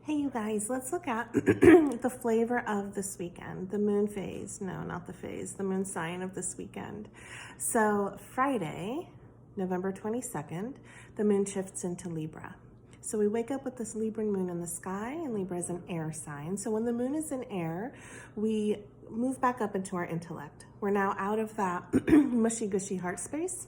Hey you guys, let's look at the flavor of this weekend, the moon phase. No, not the phase, the moon sign of this weekend. So Friday, November 22nd, the moon shifts into Libra. So we wake up with this Libra moon in the sky, and Libra is an air sign. So when the moon is in air, we move back up into our intellect. We're now out of that mushy-gushy heart space,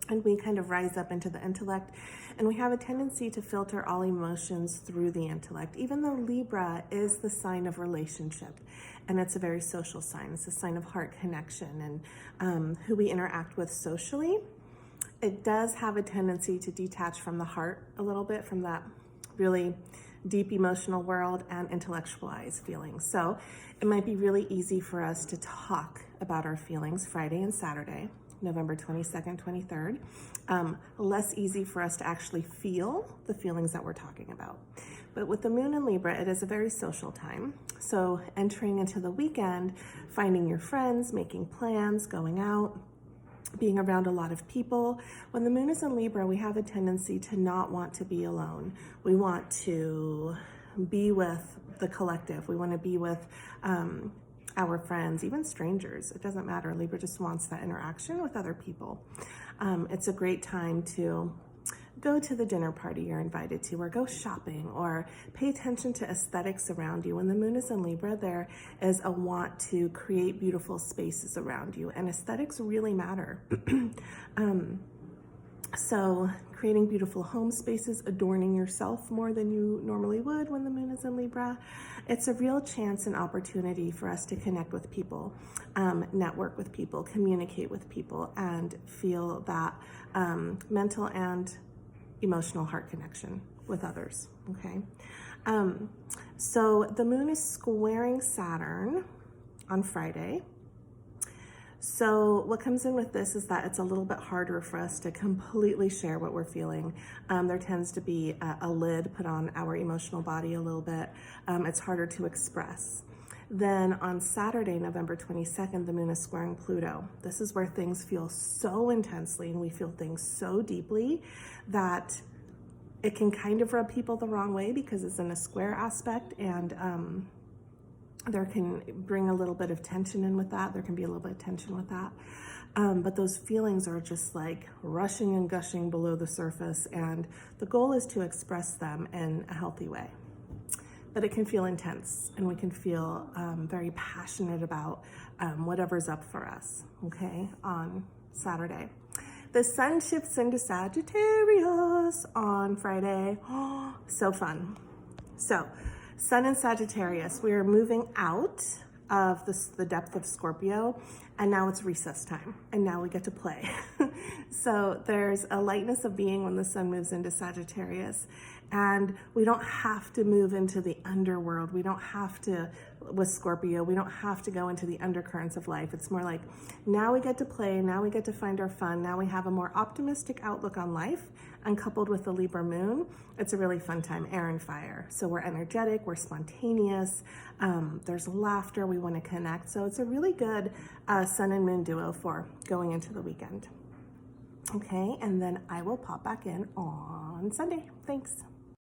and we kind of rise up into the intellect, and we have a tendency to filter all emotions through the intellect, even though Libra is the sign of relationship, and it's a very social sign. It's a sign of heart connection and who we interact with socially. It does have a tendency to detach from the heart a little bit, from that really deep emotional world, and intellectualize feelings. So it might be really easy for us to talk about our feelings Friday and Saturday, November 22nd, 23rd. Less easy for us to actually feel the feelings that we're talking about. But with the moon in Libra, it is a very social time. So entering into the weekend, finding your friends, making plans, going out, being around a lot of people. When the moon is in Libra, we have a tendency to not want to be alone. We want to be with the collective. We want to be with our friends, even strangers. It doesn't matter. Libra just wants that interaction with other people. It's a great time to go to the dinner party you're invited to, or go shopping, or pay attention to aesthetics around you. When the moon is in Libra, there is a want to create beautiful spaces around you, and aesthetics really matter. So creating beautiful home spaces, adorning yourself more than you normally would when the moon is in Libra. It's a real chance and opportunity for us to connect with people, network with people, communicate with people, and feel that mental and emotional heart connection with others, okay? So the moon is squaring Saturn on Friday. So what comes in with this is that it's a little bit harder for us to completely share what we're feeling. There tends to be a lid put on our emotional body a little bit. It's harder to express. Then on Saturday, November 22nd, the moon is squaring Pluto. This is where things feel so intensely, and we feel things so deeply that it can kind of rub people the wrong way because it's in a square aspect, and there can bring a little bit of tension in with that. There can be a little bit of tension with that. But those feelings are just like rushing and gushing below the surface, and the goal is to express them in a healthy way. But it can feel intense, and we can feel very passionate about whatever's up for us, okay, on Saturday. The sun shifts into Sagittarius on Friday. Oh, so fun. So, Sun in Sagittarius, we are moving out of the depth of Scorpio, and now it's recess time, and now we get to play. So there's a lightness of being when the sun moves into Sagittarius, and we don't have to move into the underworld. We don't have to, with Scorpio, we don't have to go into the undercurrents of life. It's more like, now we get to play, now we get to find our fun, now we have a more optimistic outlook on life, and coupled with the Libra moon, it's a really fun time, air and fire. So we're energetic, we're spontaneous, there's laughter, we want to connect. So it's a really good sun and moon duo for going into the weekend. Okay, and then I will pop back in on Sunday. Thanks.